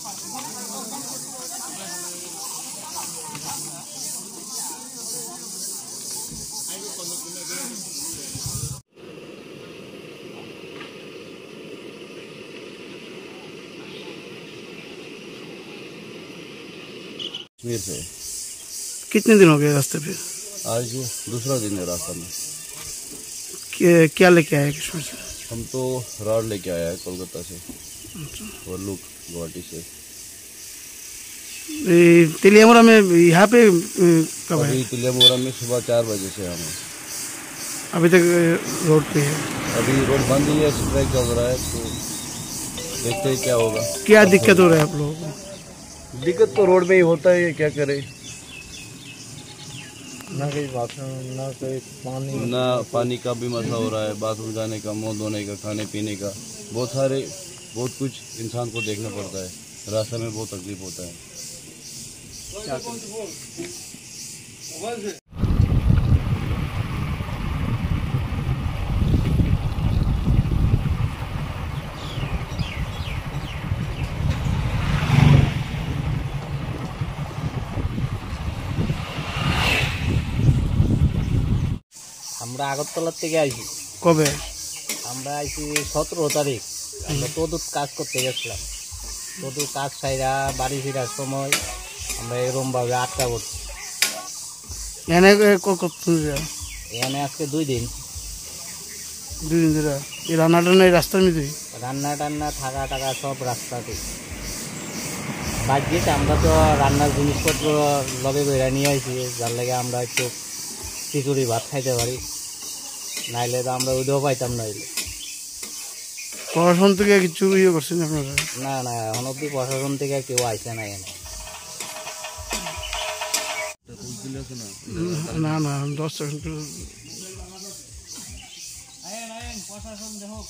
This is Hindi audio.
कश्मीर से। कितने दिन हो गए रास्ते पे? आज दूसरा दिन है रास्ता में। क्या लेके आए कश्मीर से? हम तो राड लेके आया है कोलकाता से। अच्छा। और लुक गुवाहाटी से। तिलियामुरा में यहाँ पे कब है? अभी तिलियामुरा में सुबह 4 बजे से हम अभी तक रोड पे है? अभी रोड बंद ही है, स्ट्राइक चल रहा है, तो देखते हैं क्या होगा। क्या दिक्कत हो रहा है आप लोगों को? दिक्कत तो रोड में ही होता है, क्या करे। ना कहीं बाथरूम, ना कहीं पानी, ना पानी का भी मसला हो रहा है, बाथरूम जाने का, मुँह धोने का, खाने पीने का, बहुत कुछ इंसान को देखना पड़ता है। रास्ते में बहुत तकलीफ होता है। আমরা আগরতলা থেকে আইছি। কবে? আমরা আইছি 17 তারিখ। আমরা তদুত কাজ করতে গেছিলাম। তদুত কাজ সাইরা বাড়ি ফেরার সময় আমরা এরকম ভাবে আটকা পড়ছি। এখানে আজকে 2 দিন। 2 দিন ধরে এই রান্না টান্না এই রাস্তার মধ্যে? রান্না টান্না থাকা টাকা সব রাস্তাতে। বাড়িতে আমরা তো রান্নার জিনিসপত্র লগে করে নিয়ে আইছি, যার লাগে আমরা একটু খিচুড়ি ভাত খাইতে পারি, নাইলে তো আমরা ওইটাও পাইতাম না। প্রশাসন থেকে কিছু ইয়ে করছেন আপনারা? না না, এখন অব্দি প্রশাসন থেকে কেউ আইসে না। না না 10 সেকেন্ড প্রশাসন দেখো।